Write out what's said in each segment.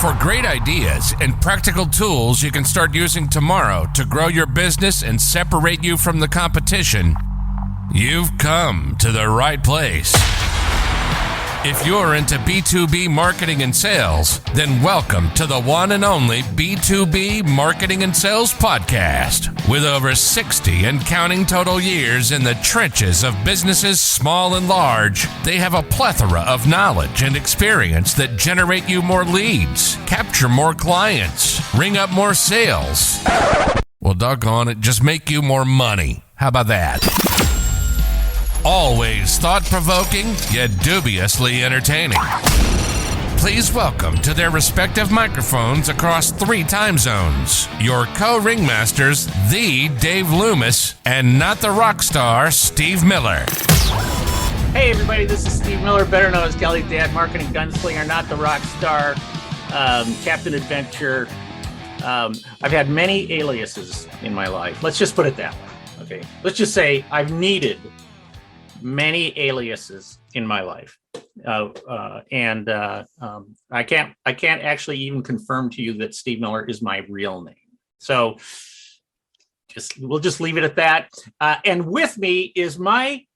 For great ideas and practical tools you can start using tomorrow to grow your business and separate you from the competition, you've come to the right place. If you're into B2B marketing and sales, then welcome to the one and only B2B Marketing and Sales Podcast. With over 60 and counting total years in the trenches of businesses small and large, they have a plethora of knowledge and experience that generate you more leads, capture more clients, ring up more sales. Well, doggone it, just make you more money. How about that? Always thought-provoking, yet dubiously entertaining. Please welcome to their respective microphones across 3 time zones, your co-ringmasters, the Dave Loomis, and not the rock star, Steve Miller. Hey everybody, this is Steve Miller, better known as Kelly's dad, marketing gunslinger, not the rock star, Captain Adventure. I've had many aliases in my life. Let's just put it that way, okay? Let's just say I've needed many aliases in my life, and I can't actually even confirm to you that Steve Miller is my real name. So we'll just leave it at that. And with me is my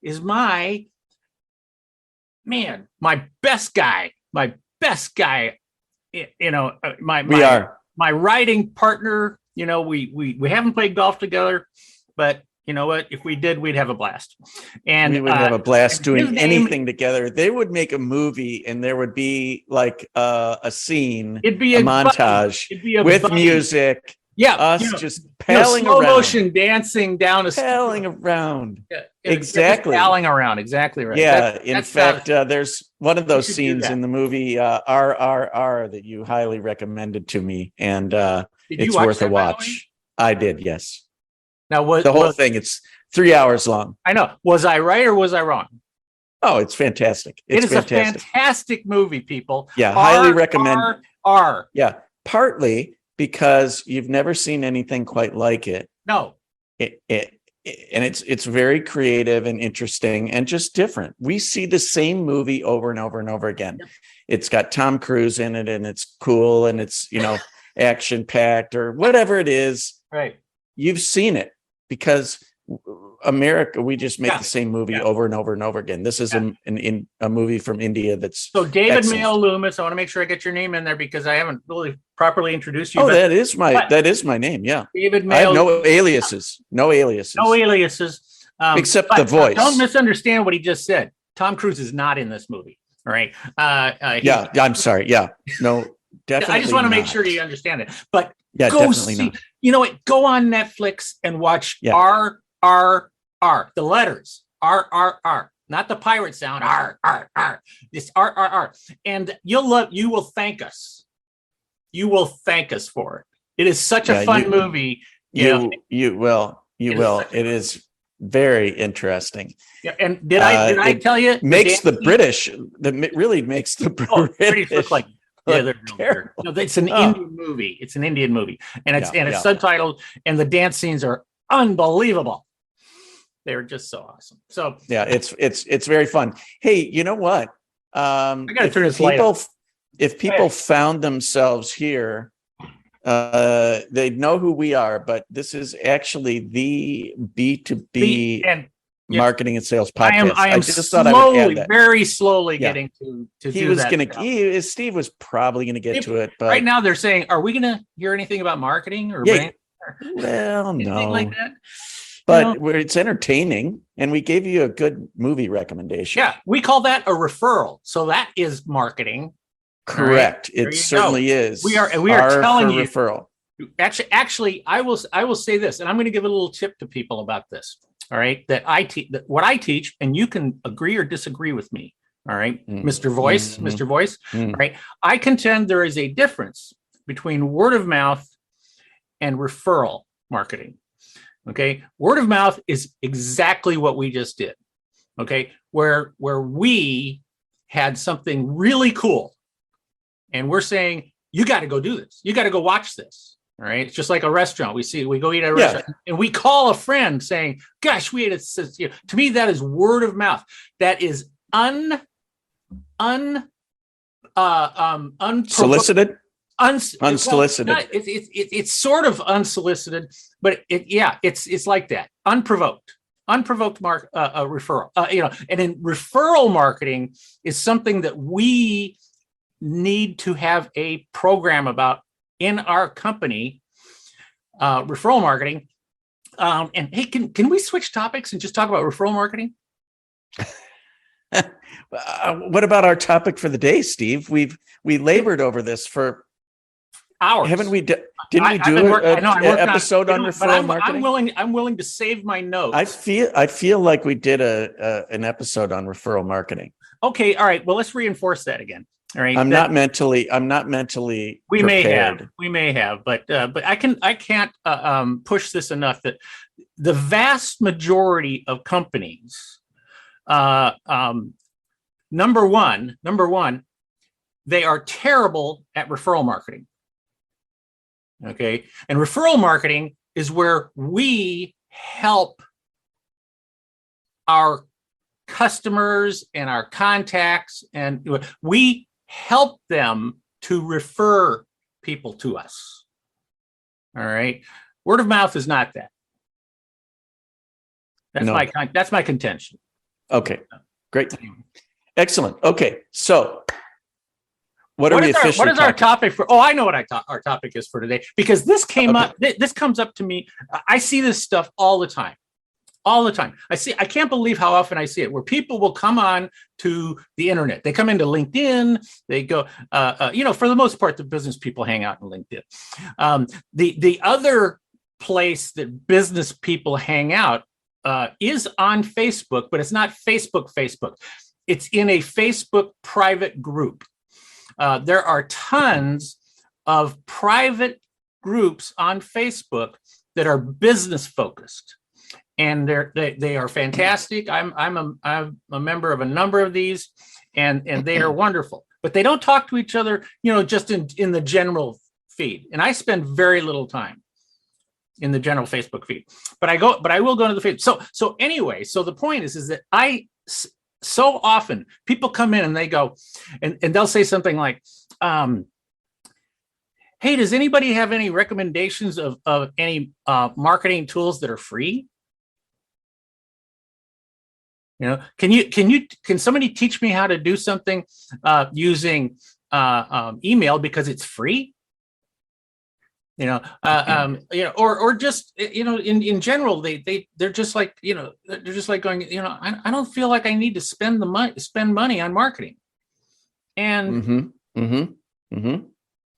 man, my best guy. You know, my riding partner. You know, we haven't played golf together, but you know what? If we did, we'd have a blast. And we would have a blast doing anything together. They would make a movie and there would be like a scene, it'd be a montage with music. Yeah. Us just palling slow around. motion dancing down a palling around. Yeah, exactly. Palling around. Exactly right. Yeah. In fact, there's one of those scenes in the movie RRR that you highly recommended to me. And it's worth a watch. I did. Yes. Now, the whole thing, it's 3 hours long. I know. Was I right or was I wrong? Oh, it's fantastic. It's a fantastic movie, people. Yeah, highly recommend. Yeah, partly because you've never seen anything quite like it. No. And it's very creative and interesting and just different. We see the same movie over and over and over again. Yep. It's got Tom Cruise in it and it's cool and it's, action packed or whatever it is. Right. You've seen it. Because America, we just make the same movie over and over and over again. This is a movie from India that's so David excellent. Mail Loomis. I want to make sure I get your name in there because I haven't really properly introduced you. Oh, that is my name. Yeah, David Mail. I have no aliases. No aliases. Except the voice. Don't misunderstand what he just said. Tom Cruise is not in this movie. All right. I'm sorry. Yeah. No. Definitely. I just want to make sure you understand it. But definitely not. You know what? Go on Netflix and watch RRR. The letters RRR, not the pirate sound. RRR. This RRR, and you will thank us. You will thank us for it. It is such a fun movie. You will. It is very interesting. Yeah, and did I tell you? Makes the British. Really makes the British look like. Yeah, they're terrible. No, it's an Indian movie. It's an Indian movie, and it's subtitled, and the dance scenes are unbelievable. They're just so awesome. So it's very fun. Hey, you know what? I got to turn this light off. If people found themselves here, they'd know who we are. But this is actually the B2B marketing and sales podcast. I am just very slowly getting to do that. Steve was probably going to get to it, but right now they're saying, "Are we going to hear anything about marketing or brand?" Well, no, like that. But it's entertaining, and we gave you a good movie recommendation. Yeah, we call that a referral. So that is marketing. Correct. Right. It certainly is. We are telling you referral. Actually, I will say this, and I'm going to give a little tip to people about this. All right, that I teach, what I teach, and you can agree or disagree with me. All right, Mr. Voice, Mr. Voice. All right, I contend there is a difference between word of mouth and referral marketing. Okay, word of mouth is exactly what we just did. Okay, where we had something really cool, and we're saying you got to go do this. You got to go watch this. All right. It's just like a restaurant. We go eat at a restaurant and we call a friend saying, gosh, we ate it. To me, that is word of mouth. That is unsolicited. Unsolicited. Well, it's sort of unsolicited, but it's like that. Unprovoked referral. And in referral marketing is something that we need to have a program about in our company. Referral marketing. And hey, can we switch topics and just talk about referral marketing? What about our topic for the day, Steve? We labored over this for hours. Haven't we? Didn't we do an episode on referral marketing? I'm willing to save my notes. I feel like we did an episode on referral marketing. Okay, all right. Well, let's reinforce that again. All right. I'm not mentally. We prepared. may have, but I can't push this enough that the vast majority of companies, number one, they are terrible at referral marketing. Okay, and referral marketing is where we help our customers and our contacts, and we help them to refer people to us. All right. Word of mouth is not that. That's my contention. Okay. Great. Excellent. Okay. So what is our topic for? Oh, I know what our topic is for today, because this came up. This comes up to me. I see this stuff all the time. I can't believe how often I see it, where people will come on to the internet. They come into LinkedIn. They go, for the most part, the business people hang out in LinkedIn. The other place that business people hang out is on Facebook, but it's not Facebook. It's in a Facebook private group. There are tons of private groups on Facebook that are business focused. And they are fantastic. I'm a member of a number of these, and they are wonderful. But they don't talk to each other, just in the general feed. And I spend very little time in the general Facebook feed. But I will go to the feed. So anyway, so the point is that so often people come in and they go, and they'll say something like, "Hey, does anybody have any recommendations of any marketing tools that are free? Can somebody teach me how to do something using email because it's free? Or just in general, they're just like going, I don't feel like I need to spend money on marketing, and and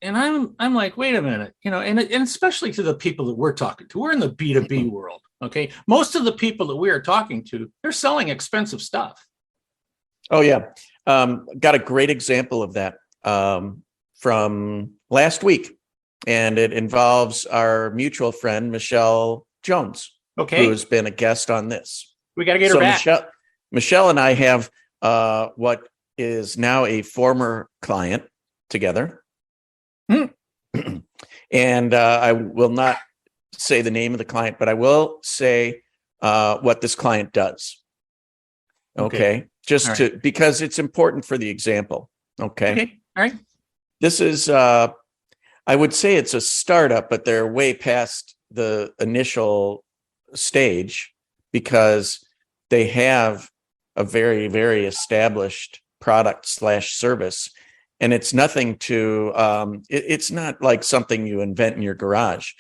I'm like, wait a minute, and especially to the people that we're talking to, we're in the B2B world. Okay. Most of the people that we are talking to, they're selling expensive stuff. Oh yeah. Got a great example of that from last week. And it involves our mutual friend, Michelle Jones, who has been a guest on this. We got to get her back. Michelle and I have what is now a former client together. And I will not say the name of the client, but I will say what this client does. Okay. Because it's important for the example. Okay. All right. This is, I would say it's a startup, but they're way past the initial stage because they have a very, very established product/service. And it's nothing it's not like something you invent in your garage.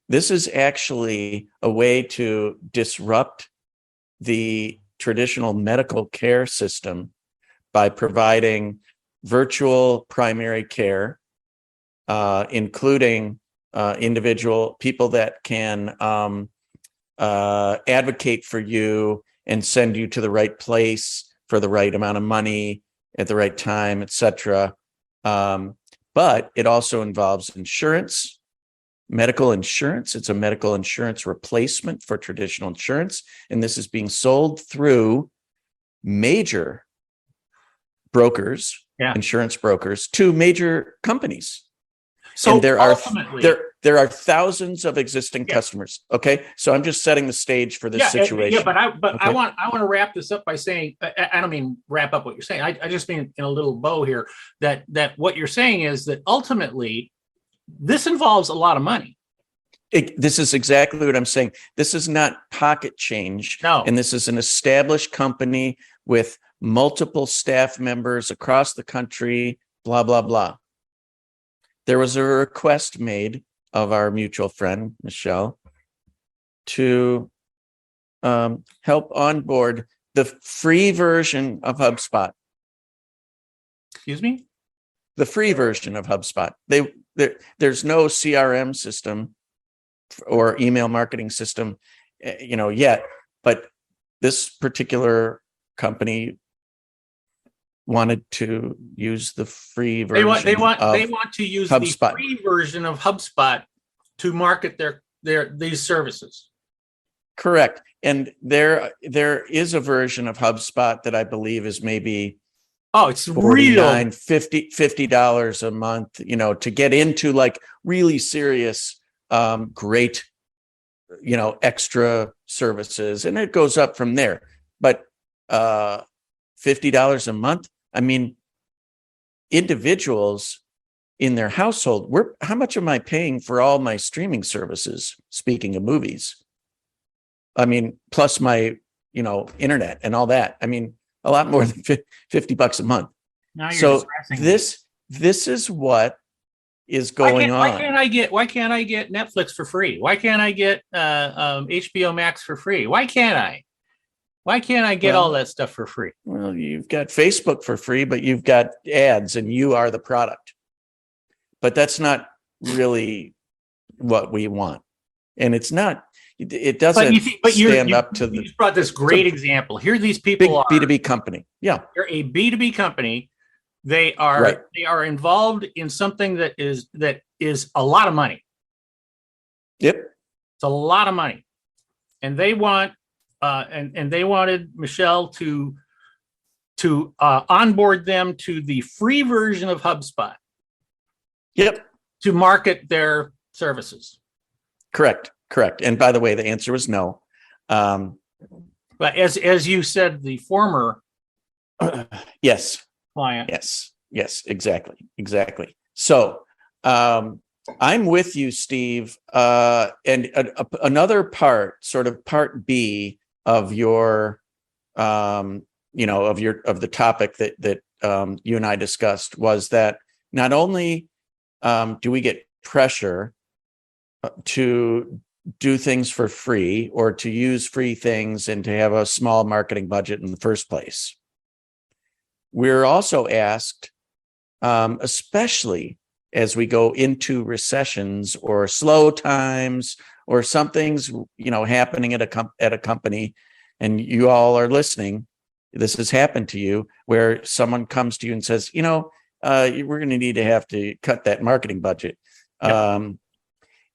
This is actually a way to disrupt the traditional medical care system by providing virtual primary care, including individual people that can advocate for you and send you to the right place for the right amount of money at the right time, etc. But it also involves insurance. Medical insurance. It's a medical insurance replacement for traditional insurance. And this is being sold through major brokers, insurance brokers, to major companies. So and there are thousands of existing customers. Okay. So I'm just setting the stage for this situation. I want to wrap this up by saying, I don't mean wrap up what you're saying. I just mean in a little bow here that what you're saying is that ultimately this involves a lot of money. This is exactly what I'm saying. This is not pocket change. No. And this is an established company with multiple staff members across the country, blah, blah, blah. There was a request made of our mutual friend, Michelle, to help onboard the free version of HubSpot. Excuse me? The free version of HubSpot. There's no CRM system or email marketing system, yet. But this particular company wanted to use the free version. They want to use HubSpot. the free version of HubSpot to market these services. Correct. And there is a version of HubSpot that I believe is maybe it's $49, $50 a month, to get into like really serious, great, extra services. And it goes up from there. But $50 a month, I mean, individuals in their household, how much am I paying for all my streaming services? Speaking of movies, I mean, plus my, internet and all that. I mean, a lot more than $50 a month. Now you're So this is what is going on. Why can't I get Netflix for free? Why can't I get HBO Max for free? Why can't I? Why can't I get all that stuff for free? Well, you've got Facebook for free, but you've got ads and you are the product. But that's not really what we want. And it's not, it doesn't stand up to you just brought this great example. Here these people big are. B2B company. Yeah. They're a B2B company. They are involved in something that is a lot of money. Yep. It's a lot of money. And they want and they wanted Michelle to onboard them to the free version of HubSpot. Yep. To market their services. Correct. And by the way, the answer was no. But as you said, the former yes. client. Yes, exactly. So I'm with you, Steve. And another part, sort of part B of your, of the topic that you and I discussed was that not only do we get pressure to do things for free or to use free things and to have a small marketing budget in the first place, we're also asked, especially as we go into recessions or slow times or something's happening at a company, and you all are listening, this has happened to you, where someone comes to you and says, we're going to have to cut that marketing budget. Yep.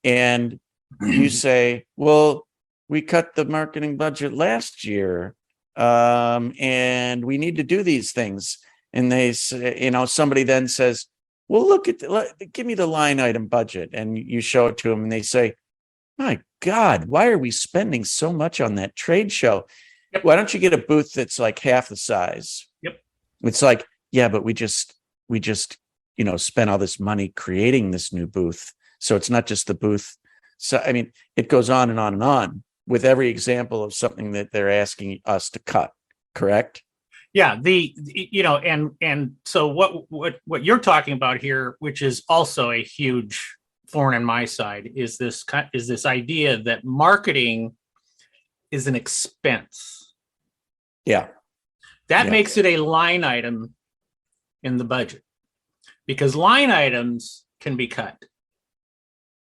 And you say, well, we cut the marketing budget last year, and we need to do these things. And they say, somebody then says, well, give me the line item budget. And you show it to them and they say, my God, why are we spending so much on that trade show? Yep. Why don't you get a booth that's like half the size? Yep. It's like, yeah, but we just spent all this money creating this new booth. So it's not just the booth. So, I mean, it goes on and on and on with every example of something that they're asking us to cut. Correct? Yeah. And so what you're talking about here, which is also a huge thorn in my side, is this idea that marketing is an expense. Yeah. That makes it a line item in the budget, because line items can be cut.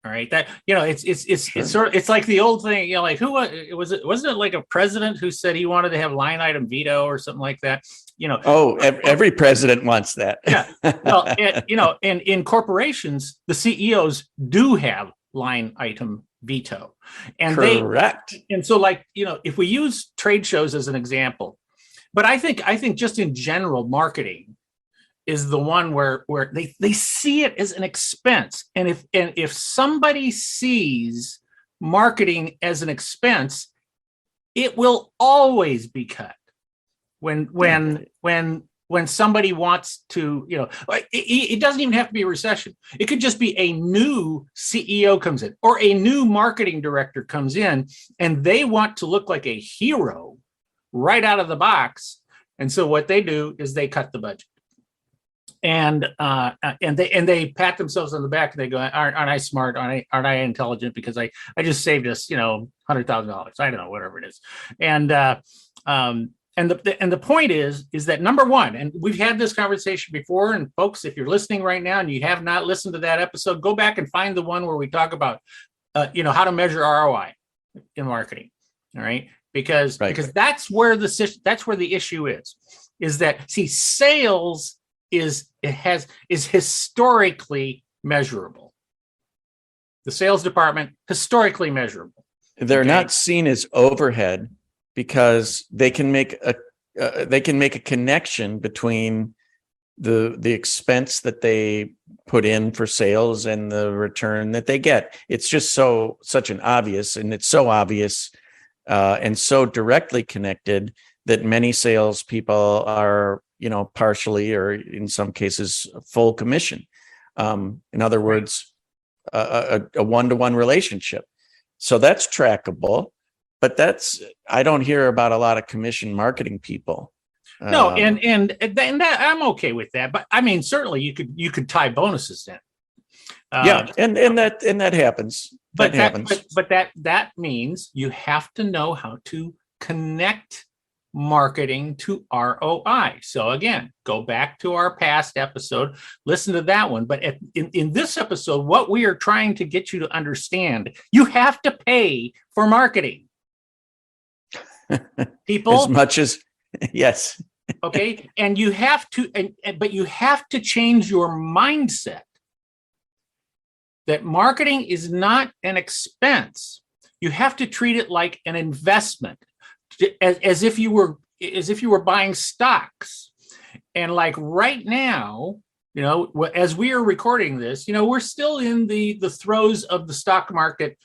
All right, that it's like the old thing, like wasn't it like a president who said he wanted to have line item veto or something like that? Every president wants that. Yeah. Well, and in corporations, the CEOs do have line item veto, and correct. And so, if we use trade shows as an example, but I think just in general, marketing is the one where they see it as an expense. And if somebody sees marketing as an expense, it will always be cut. When when somebody wants to, it doesn't even have to be a recession. It could just be a new CEO comes in or a new marketing director comes in and they want to look like a hero right out of the box. And so what they do is they cut the budget. And they pat themselves on the back and they go, aren't I smart? Aren't I intelligent? Because I just saved us, $100,000. I don't know, whatever it is. And the point is that number one, and we've had this conversation before, and folks, if you're listening right now and you have not listened to that episode, go back and find the one where we talk about, how to measure ROI in marketing. All right. Because that's where the issue is that, see, sales is historically measurable. The sales department, historically measurable. They're not seen as overhead because they can make a connection between the expense that they put in for sales and the return that they get. It's just such an obvious, and it's so obvious and so directly connected that many salespeople are, partially or in some cases full commission. In other words, a one-to-one relationship. So that's trackable, but I don't hear about a lot of commission marketing people. No, and that, I'm okay with that. But I mean, certainly you could tie bonuses in. And that happens. But that means you have to know how to connect marketing to ROI. So again, go back to our past episode, listen to that one. But in this episode, what we are trying to get you to understand, you have to pay for marketing. People, as much as yes. Okay. And you have to, but you have to change your mindset that marketing is not an expense. You have to treat it like an investment. As if you were buying stocks. And like right now, as we are recording this, we're still in the throes of the stock market,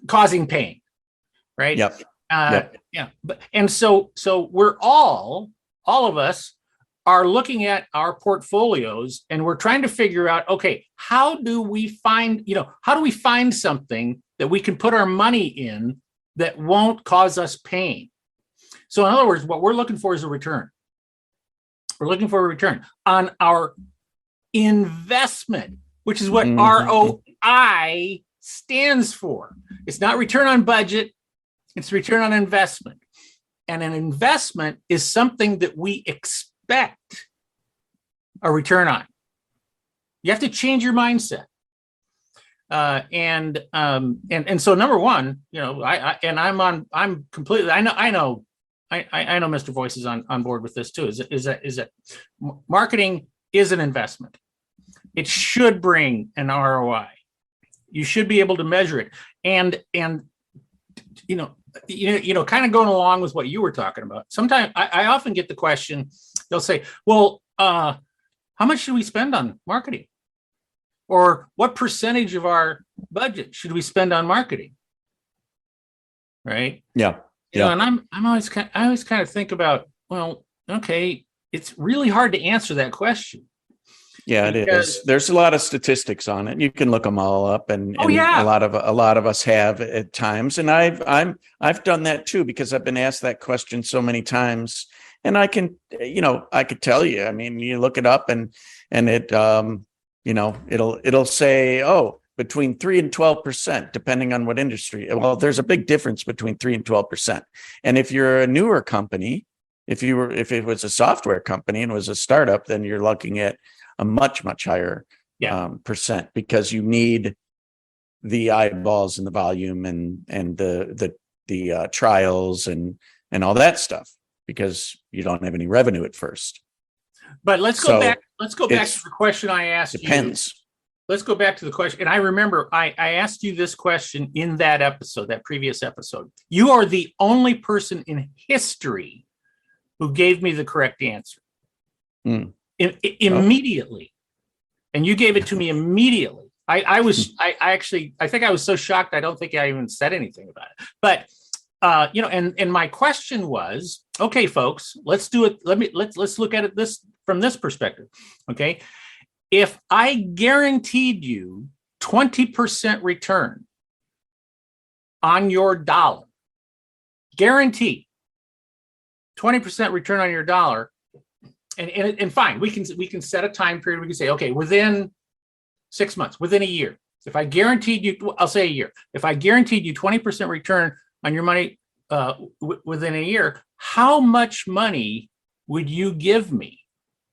causing pain, right? Yep. Yeah. And so we're all of us are looking at our portfolios and we're trying to figure out, okay, how do we find something that we can put our money in that won't cause us pain? So in other words, what we're looking for is a return. We're looking for a return on our investment, which is what ROI stands for. It's not return on budget, it's return on investment. And an investment is something that we expect a return on. You have to change your mindset. And so number one, I'm completely, I know Mr. Voice is on board with this too, is that marketing is an investment. It should bring an ROI. You should be able to measure it. And kind of going along with what you were talking about. Sometimes I often get the question, they'll say, well, how much should we spend on marketing? Or what percentage of our budget should we spend on marketing? Right? Yeah. And I always kind of think about, well, okay, it's really hard to answer that question. Yeah, it is. There's a lot of statistics on it. You can look them all up, and a lot of us have at times. And I've done that too, because I've been asked that question so many times. And I could tell you. I mean, you look it up, and it it'll say, between 3 and 12%, depending on what industry. Well, there's a big difference between 3 and 12%. And if you're a newer company, if it was a software company and was a startup, then you're looking at a much, much higher percent, because you need the eyeballs and the volume and the trials and all that stuff, because you don't have any revenue at first. But let's go back to the question I asked you. Depends. Let's go back to the question. And I remember I asked you this question in that previous episode. You are the only person in history who gave me the correct answer. Immediately. And you gave it to me immediately. I think I was so shocked, I don't think I even said anything about it. But and my question was, okay, folks, let's do it. Let's look at it from this perspective. Okay. If I guaranteed you 20% return on your dollar, guaranteed 20% return on your dollar, and fine, we can set a time period. We can say, okay, within 6 months, within a year. If I guaranteed you, I'll say a year. If I guaranteed you 20% return on your money within a year, how much money would you give me?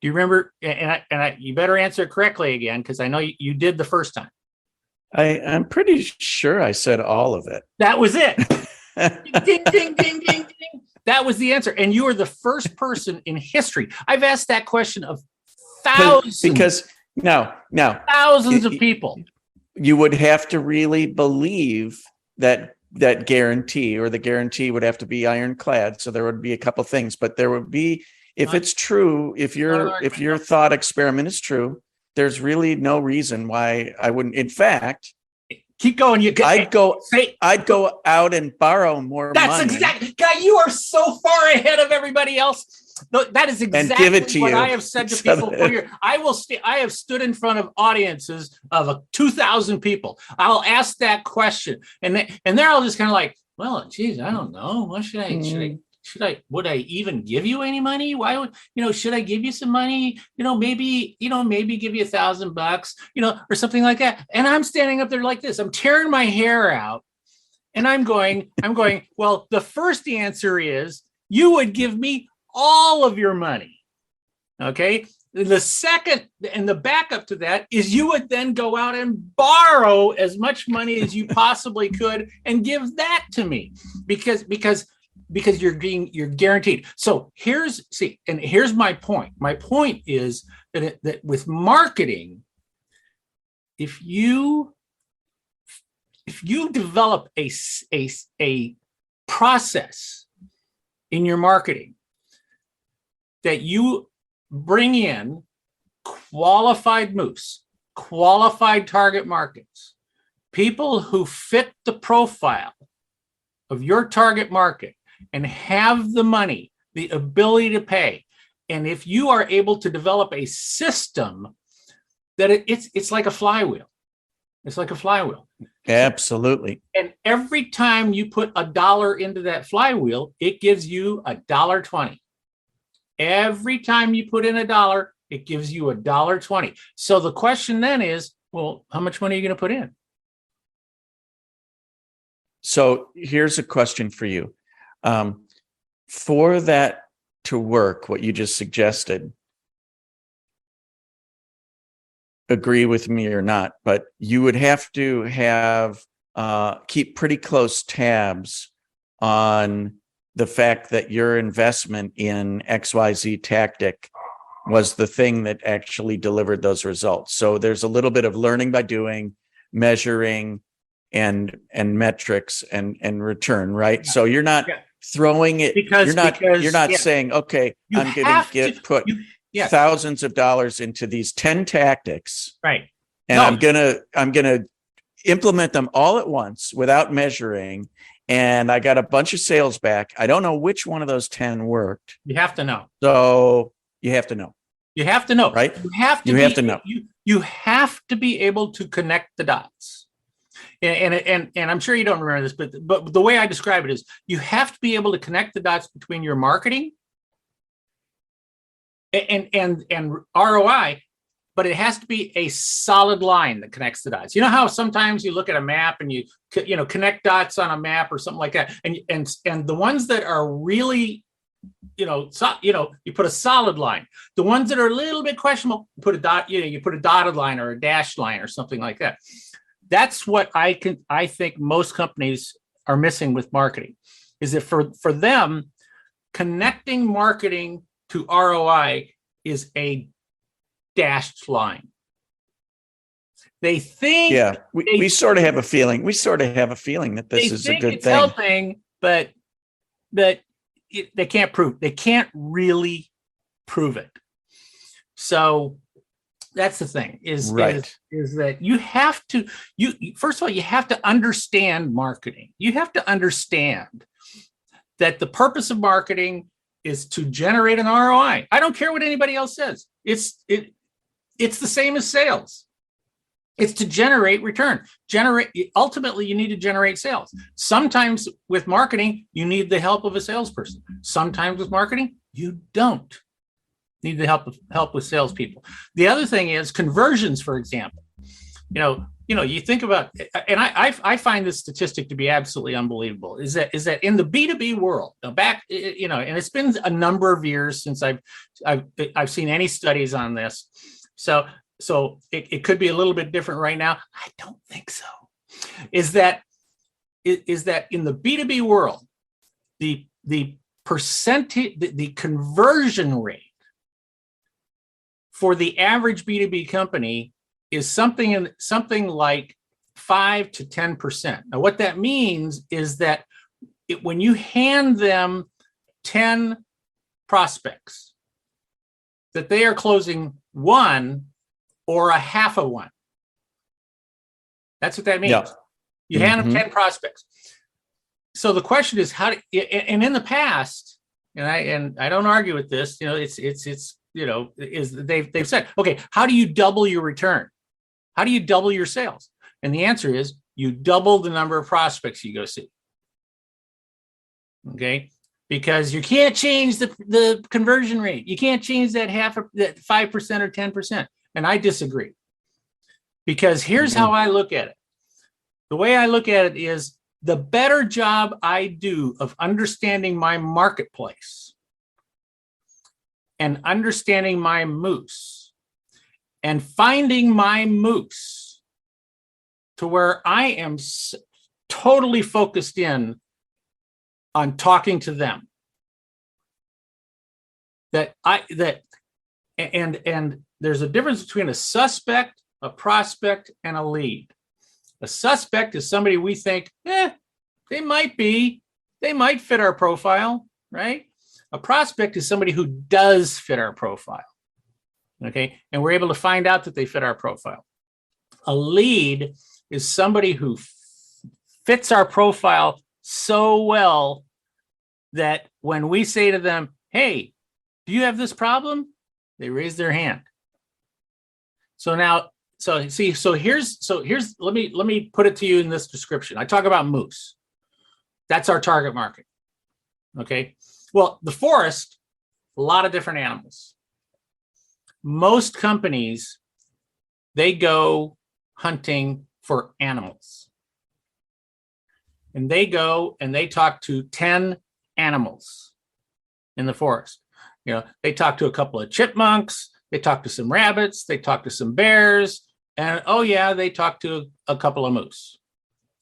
Do you remember? And you better answer it correctly again, because I know you did the first time. I'm pretty sure I said all of it. That was it. Ding, ding, ding, ding, ding. That was the answer. And you are the first person in history. I've asked that question of thousands. Because no, thousands of people. You would have to really believe that guarantee, or the guarantee would have to be ironclad. So there would be a couple things, but there would be, if it's true, if your thought experiment is true, there's really no reason why I wouldn't. In fact, keep going. I'd go out and borrow more money. That's exactly, guy. You are so far ahead of everybody else. That is exactly what I have said to people for years. I have stood in front of audiences of 2,000 people. I'll ask that question, and they're all just kind of like, well, geez, I don't know. What should I would I even give you any money? Why would, should I give you some money? Maybe give you $1,000, or something like that. And I'm standing up there like this. I'm tearing my hair out. And I'm going, well, the first answer is you would give me all of your money. Okay. The second, and the backup to that is you would then go out and borrow as much money as you possibly could and give that to me because you're guaranteed. So here's my point. My point is that with marketing, if you develop a process in your marketing that you bring in qualified moose, qualified target markets, people who fit the profile of your target market and have the money, the ability to pay. And if you are able to develop a system that it's like a flywheel. It's like a flywheel. Absolutely. And every time you put $1 into that flywheel, it gives you $1.20. Every time you put in $1, it gives you $1.20. So the question then is, well, how much money are you going to put in? So here's a question for you. For that to work, what you just suggested, agree with me or not, but you would have to keep pretty close tabs on the fact that your investment in XYZ tactic was the thing that actually delivered those results. So there's a little bit of learning by doing, measuring, and metrics and return, right? So you're not throwing it. You're not saying, okay, I'm going to put thousands of dollars into these 10 tactics, right? And I'm gonna implement them all at once without measuring. And I got a bunch of sales back. I don't know which one of those 10 worked. You have to know. So you have to know. You have to know, right? You have to know. You have to be able to connect the dots. And I'm sure you don't remember this, but the way I describe it is you have to be able to connect the dots between your marketing and ROI, but it has to be a solid line that connects the dots. You know how sometimes you look at a map and you connect dots on a map or something like that, and the ones that are really you put a solid line. The ones that are a little bit questionable, you put a dot. You put a dotted line or a dashed line or something like that. That's what I think most companies are missing with marketing, is that for them, connecting marketing to ROI is a dashed line. They think, we sort of have a feeling. We sort of have a feeling that this is a good thing. Helping, but they can't prove. They can't really prove it. So that's the thing. Is that you have to. First of all, you have to understand marketing. You have to understand that the purpose of marketing is to generate an ROI. I don't care what anybody else says. It's the same as sales. It's to generate return. Ultimately, you need to generate sales. Sometimes with marketing, you need the help of a salesperson. Sometimes with marketing, you don't need the help with salespeople. The other thing is conversions, for example. You think about, and I find this statistic to be absolutely unbelievable, is that in the B2B world, back, and it's been a number of years since I've seen any studies on this. So it could be a little bit different right now. I don't think so. Is that in the B2B world, the percentage, the conversion rate for the average B2B company is something like 5 to 10%. Now, what that means is that when you hand them 10 prospects, that they are closing one or a half of one. That's what that means. Yeah. You hand them 10 prospects. So the question is and in the past, and I don't argue with this, they've said, okay, how do you double your return? How do you double your sales? And the answer is you double the number of prospects you go see. Okay? Because you can't change the conversion rate. You can't change that 5% or 10%. And I disagree. Because here's how I look at it. The way I look at it is the better job I do of understanding my marketplace and understanding my moose and finding my moose to where I am totally focused in on talking to them. And there's a difference between a suspect, a prospect, and a lead. A suspect is somebody we think, they might fit our profile, right? A prospect is somebody who does fit our profile. Okay. And we're able to find out that they fit our profile. A lead is somebody who fits our profile so well that when we say to them, hey, do you have this problem? They raise their hand. So here's let me put it to you in this description. I talk about moose. That's our target market. Okay. Well, the forest, a lot of different animals. Most companies, they go hunting for animals. And they go and they talk to 10 animals in the forest. They talk to a couple of chipmunks, they talk to some rabbits, they talk to some bears, and they talk to a couple of moose.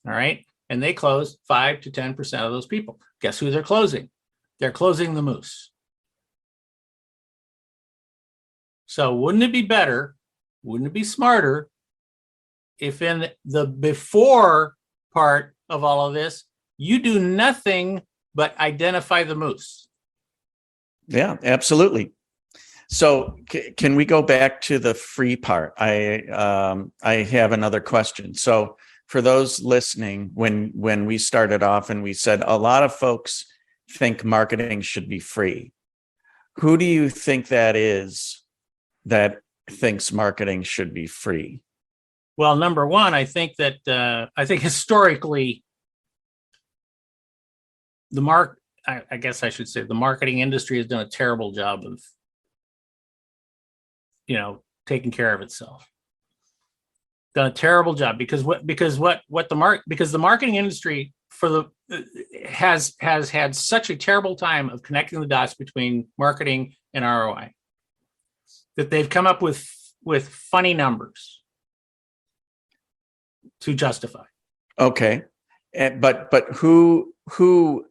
All right. And they close 5 to 10% of those people. Guess who they're closing? They're closing the moose. So wouldn't it be better? Wouldn't it be smarter if in the before part of all of this, you do nothing but identify the moose? Yeah, absolutely. So can we go back to the free part? I have another question. So for those listening, when we started off and we said a lot of folks think marketing should be free. Who do you think that is that thinks marketing should be free? Well, number one, I think historically, I guess I should say the marketing industry has done a terrible job of, taking care of itself. Done a terrible job because the marketing industry has had such a terrible time of connecting the dots between marketing and ROI that they've come up with funny numbers to justify. Okay, but who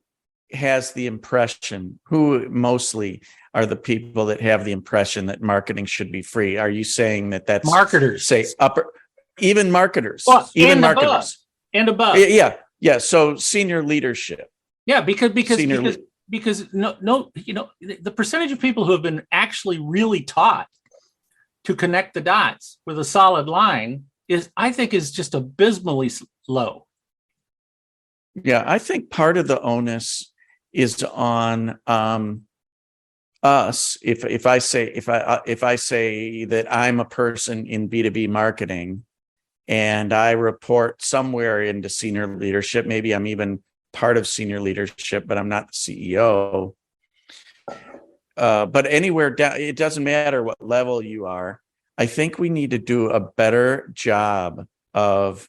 has the impression? Who mostly are the people that have the impression that marketing should be free? Are you saying that's marketers? Say even marketers, well, even marketers above. Yeah. So senior leadership. Yeah, because the percentage of people who have been actually really taught to connect the dots with a solid line is just abysmally low. Yeah, I think part of the onus is on us. If I say that I'm a person in B2B marketing and I report somewhere into senior leadership, maybe I'm even part of senior leadership, but I'm not the CEO. But anywhere down, it doesn't matter what level you are. I think we need to do a better job of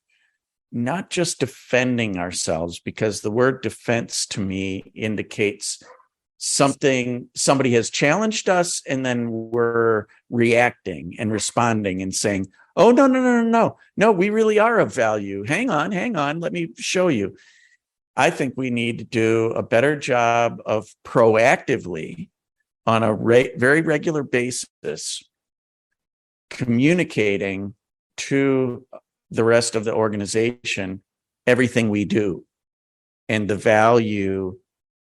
not just defending ourselves, because the word defense to me indicates somebody has challenged us and then we're reacting and responding and saying, oh, no, we really are of value. Hang on, let me show you. I think we need to do a better job of proactively, on a very regular basis, communicating to the rest of the organization everything we do and the value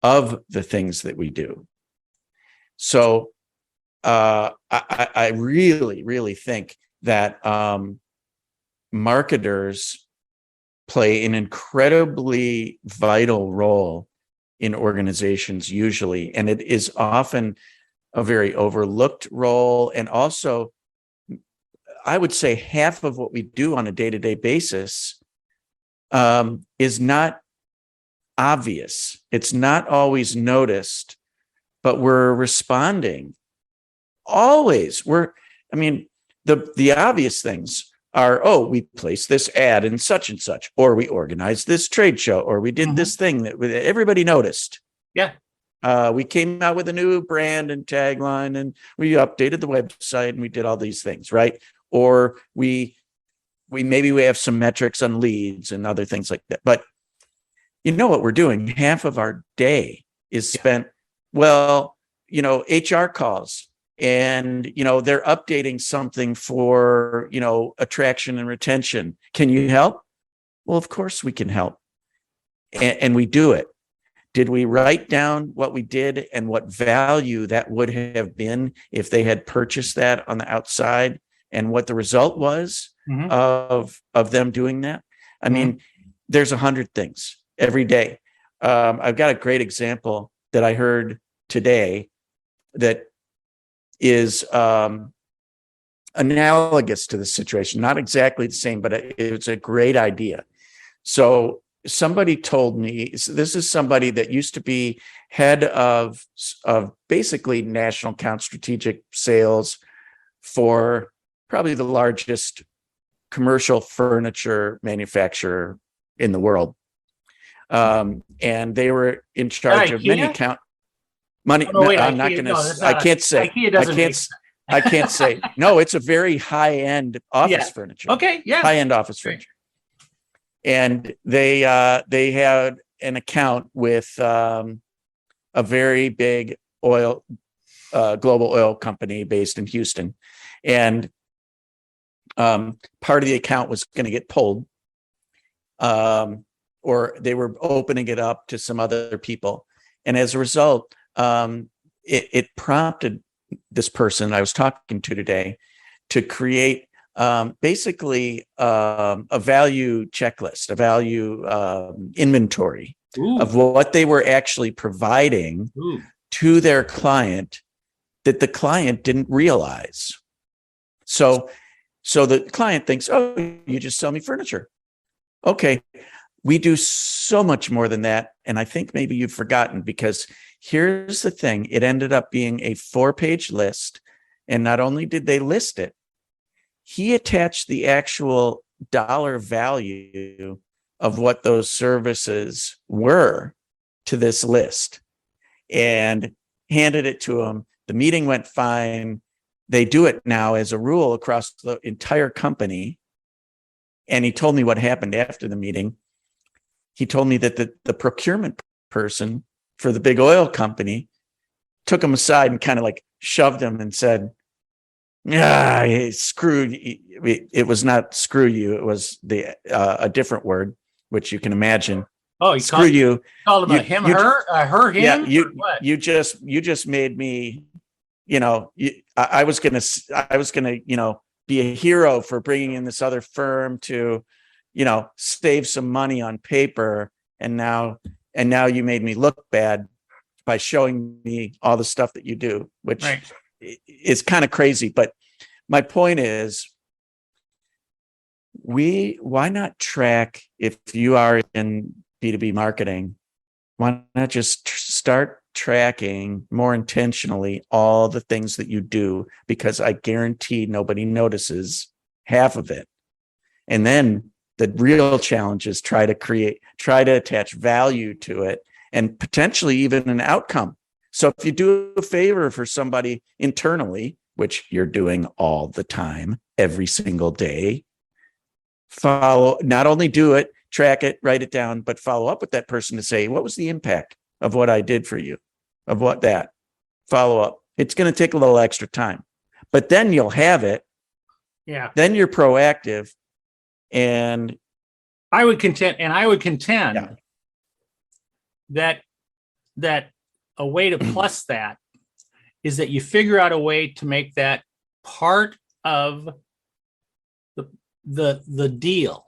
of the things that we do. So I really think that marketers play an incredibly vital role in organizations usually, and it is often a very overlooked role. And also, I would say half of what we do on a day-to-day basis is not obvious. It's not always noticed, but we're responding. Always. The obvious things are, oh, we placed this ad in such and such, or we organized this trade show, or we did this thing that everybody noticed. Yeah. We came out with a new brand and tagline, and we updated the website, and we did all these things, right? Or we have some metrics on leads and other things like that. But you know what we're doing? Half of our day is spent, HR calls, and they're updating something for attraction and retention. Can you help? Well, of course we can help, and we do it. Did we write down what we did and what value that would have been if they had purchased that on the outside, and what the result was of them doing that? I mean, there's 100 things every day. I've got a great example that I heard today that is analogous to the situation, not exactly the same, but it's a great idea. So somebody told me, this is somebody that used to be head of basically national account strategic sales for probably the largest commercial furniture manufacturer in the world. And they were in charge of many account money. Oh, no, wait, I'm not going to, I can't say, I can't say. No, it's a very high-end office furniture. Okay. Yeah. High-end office furniture. And they had an account with a very big global oil company based in Houston. And part of the account was going to get pulled, or they were opening it up to some other people. And as a result, it prompted this person I was talking to today to create basically a value checklist, a value inventory of what they were actually providing to their client that the client didn't realize. So the client thinks, oh, you just sell me furniture. Okay. We do so much more than that. And I think maybe you've forgotten, because here's the thing. It ended up being a 4-page list. And not only did they list it, he attached the actual dollar value of what those services were to this list and handed it to him. The meeting went fine. They do it now as a rule across the entire company. And he told me what happened after the meeting. He told me that the procurement person for the big oil company took him aside and kind of like shoved him and said, screw you. It was not screw you. It was a different word, which you can imagine. Oh, screw you. Called him a him, her, him. Yeah, you just made me. I was gonna, be a hero for bringing in this other firm to, save some money on paper, and now you made me look bad by showing me all the stuff that you do, which Right. is kind of crazy. But my point is, why not track, if you are in B2B marketing, why not just start tracking more intentionally all the things that you do? Because I guarantee nobody notices half of it. And then the real challenge is try to attach value to it, and potentially even an outcome. So if you do a favor for somebody internally, which you're doing all the time, every single day, not only do it, track it, write it down, but follow up with that person to say, what was the impact of what I did for you? Follow up. It's going to take a little extra time, but then you'll have it. Yeah. Then you're proactive. And I would contend that a way to plus that is that you figure out a way to make that part of the deal,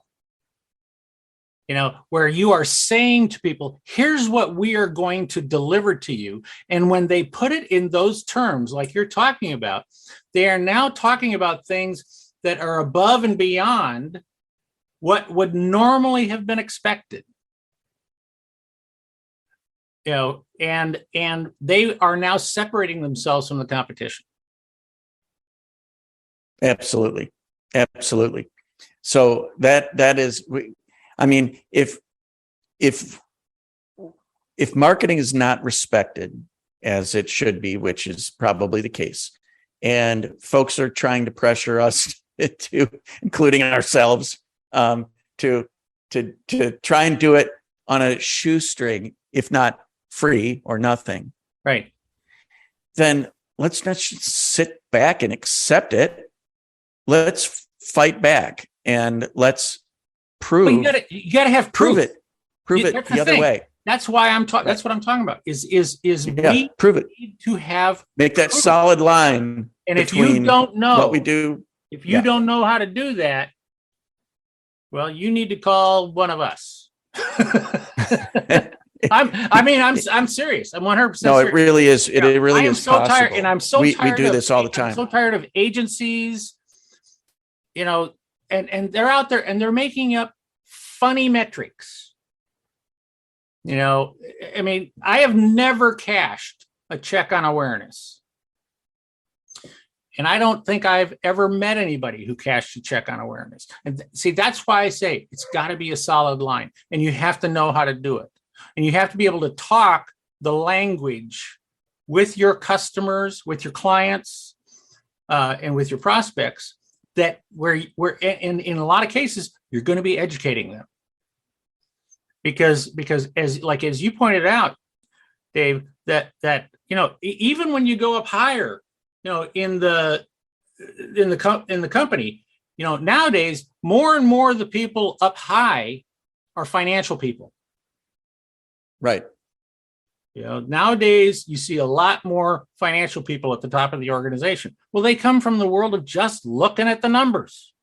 where you are saying to people, here's what we are going to deliver to you. And when they put it in those terms, like you're talking about, they are now talking about things that are above and beyond what would normally have been expected. And they are now separating themselves from the competition. Absolutely. So that is, I mean, if marketing is not respected as it should be, which is probably the case, and folks are trying to pressure us to, including ourselves, to try and do it on a shoestring, if not free or nothing, right? Then let's not sit back and accept it. Let's fight back, and let's prove. Well, you gotta have proof. Prove it the other way. That's why I'm talking. That's what I'm talking about. Is we prove it. Need to have make that solid line. And if you don't know what we do, if you don't know how to do that, well, you need to call one of us. I'm serious. I'm 100% serious. No, it really is. It really is possible. Tired, and I'm so tired. We do this all the time. I'm so tired of agencies, and they're out there and they're making up funny metrics. I mean, I have never cashed a check on awareness. And I don't think I've ever met anybody who cashed a check on awareness. And see, that's why I say it's got to be a solid line, and you have to know how to do it. And you have to be able to talk the language with your customers, with your clients, and with your prospects, that where in a lot of cases, you're going to be educating them. Because as you pointed out, Dave, that even when you go up higher, in the company, nowadays more and more of the people up high are financial people. Right. Nowadays you see a lot more financial people at the top of the organization. Well, they come from the world of just looking at the numbers.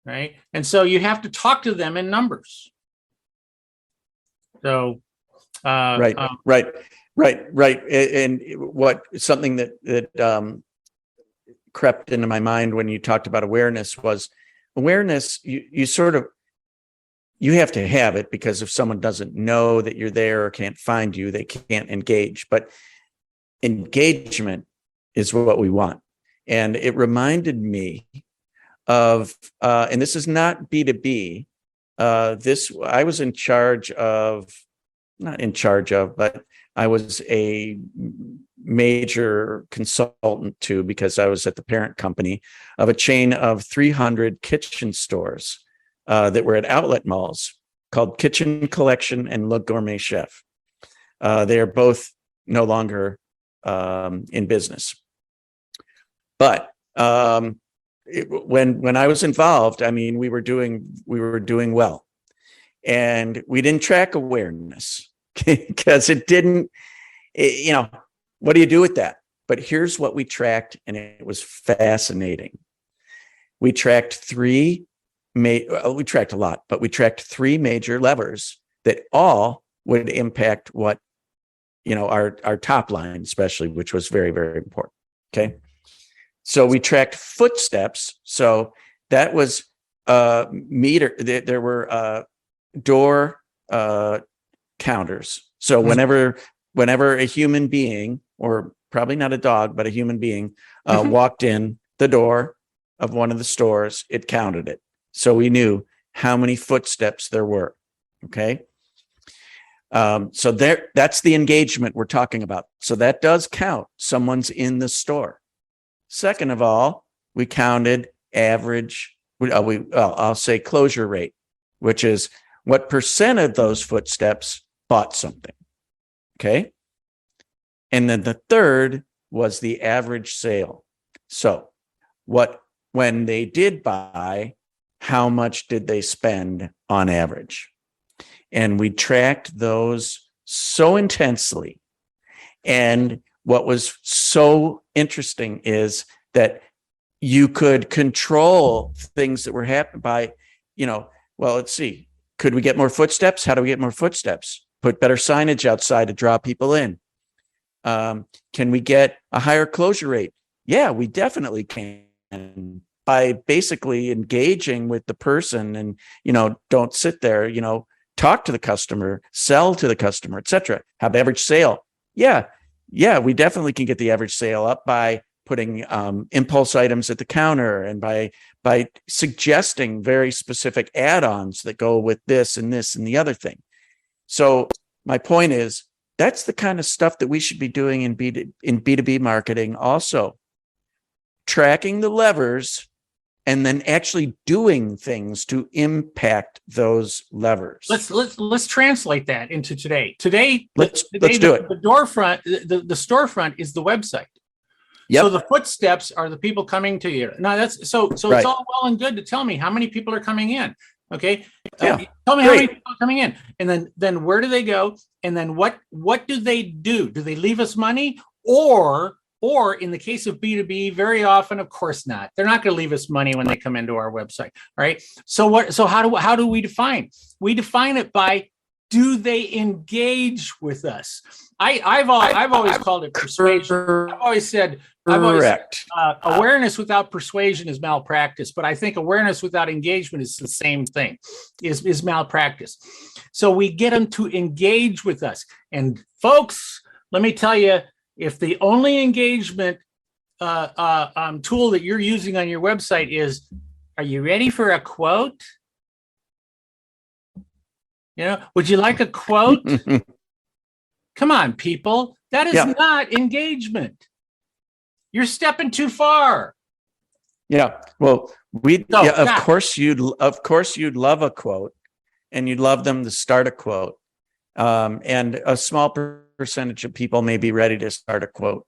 Right. And so you have to talk to them in numbers. So, right. And something that crept into my mind when you talked about awareness was awareness. You have to have it, because if someone doesn't know that you're there or can't find you, they can't engage. But engagement is what we want. And it reminded me of, and this is not B2B. I was but I was a major consultant too, because I was at the parent company of a chain of 300 kitchen stores that were at outlet malls called Kitchen Collection and Le Gourmet Chef. They are both no longer in business. But when I was involved, I mean, we were doing well, and we didn't track awareness because what do you do with that? But here's what we tracked, and it was fascinating. We tracked we tracked a lot, but we tracked 3 major levers that all would impact what our top line, especially, which was very, very important. Okay. So we tracked footsteps. So that was meter. There were door counters. So whenever a human being, or probably not a dog, but a human being walked in the door of one of the stores, it counted it. So we knew how many footsteps there were. Okay. So that's the engagement we're talking about. So that does count. Someone's in the store. Second of all, we counted average, I'll say closure rate, which is what percent of those footsteps bought something. Okay. And then the third was the average sale. So when they did buy, how much did they spend on average? And we tracked those so intensely. And what was so interesting is that you could control things that were happening by, let's see, could we get more footsteps? How do we get more footsteps? Put better signage outside to draw people in. Can we get a higher closure rate? Yeah, we definitely can, by basically engaging with the person and, don't sit there, talk to the customer, sell to the customer, etc. Have average sale. Yeah, we definitely can get the average sale up by putting impulse items at the counter and by suggesting very specific add-ons that go with this and this and the other thing. So my point is, that's the kind of stuff that we should be doing in B2B marketing also. Tracking the levers and then actually doing things to impact those levers. Let's translate that into today. Let's do it. The storefront is the website. Yep. So the footsteps are the people coming to you. Now that's so right. It's all well and good to tell me how many people are coming in. Okay. Tell me how many people are coming in. And then where do they go? And then what do they do? Do they leave us money? Or in the case of B2B, very often, of course not. They're not going to leave us money when they come into our website. Right. So how do we define? We define it by, do they engage with us? I've always called it persuasion. I've always said awareness without persuasion is malpractice, but I think awareness without engagement is the same thing, is malpractice. So we get them to engage with us. And folks, let me tell you, if the only engagement tool that you're using on your website is, are you ready for a quote? Would you like a quote? Come on, people. That is not engagement. You're stepping too far. Yeah. Well, of course you'd love a quote, and you'd love them to start a quote. And a small percentage of people may be ready to start a quote,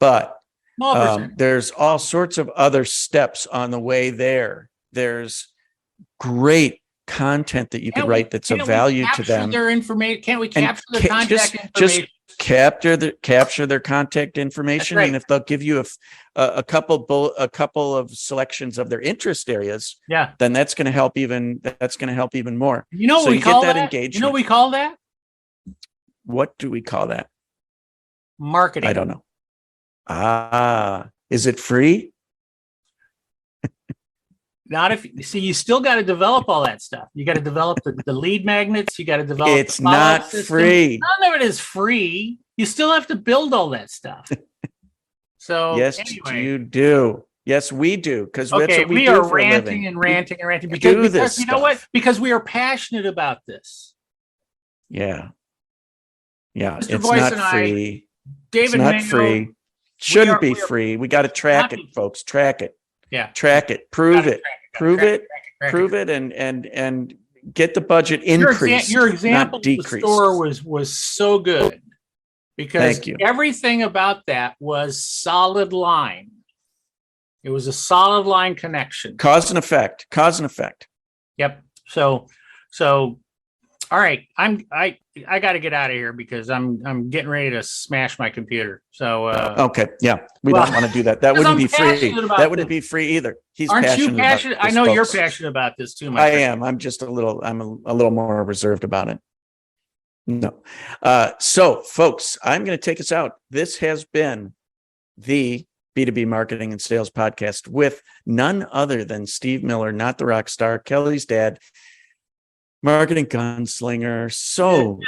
but there's all sorts of other steps on the way there. There's great content that you could write that's of value to them. Their information. Can't we capture their contact information? Just capture their contact information, right. And if they'll give you a couple of selections of their interest areas, then that's going to help even more. What we call that? Engagement. You know what we call that? What do we call that? Marketing. I don't know. Is it free? Not if you still got to develop all that stuff. You got to develop the lead magnets. You got to develop. It's not free. None of it is free. You still have to build all that stuff. So yes, anyway. You do. Yes, we do. Because we are ranting and ranting and ranting because you know what? Because we are passionate about this. Yeah. Yeah. Mr. It's Boyce not and free. David, it's not free. Shouldn't be free. We got to track it, folks. Track it. Yeah. Track it. Prove it. Prove it, and get the budget increased. Your example of the store was so good because everything about that was solid line. It was a solid line connection. Cause and effect. Yep. So all right. I got to get out of here because I'm getting ready to smash my computer. So okay, yeah, we don't want to do that. That wouldn't be free. That wouldn't be free either. Aren't you passionate? I know you're passionate about this too. I am. I'm just a little more reserved about it. No. So, folks, I'm going to take us out. This has been the B2B Marketing and Sales Podcast with none other than Steve Miller, not the rock star, Kelly's dad, marketing gunslinger. So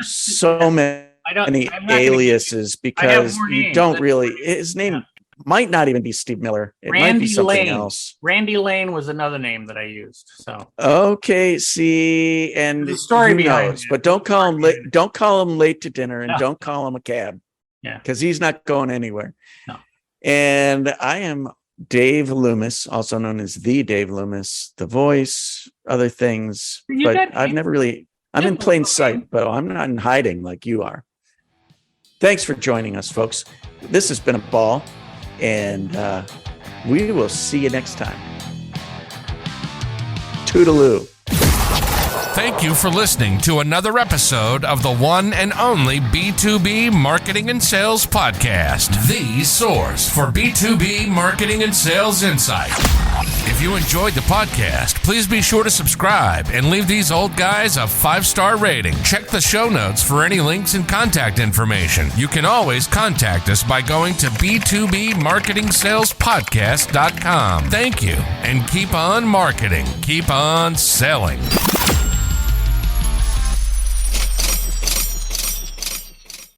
many aliases because you don't really. His name might not even be Steve Miller. It might be something else. Randy Lane was another name that I used. So okay, see, and the story behind it. But don't call him late. Don't call him late to dinner, and don't call him a cab. Yeah, because he's not going anywhere. No. And I am Dave Loomis, also known as the Dave Loomis, the voice, other things. But I've never really. I'm in plain sight, but I'm not in hiding like you are. Thanks for joining us, folks. This has been a ball. And we will see you next time. Toodaloo. Thank you for listening to another episode of the one and only B2B Marketing and Sales Podcast, the source for B2B marketing and sales insight. If you enjoyed the podcast, please be sure to subscribe and leave these old guys a 5-star rating. Check the show notes for any links and contact information. You can always contact us by going to b2bmarketingsalespodcast.com. Thank you, and keep on marketing, keep on selling.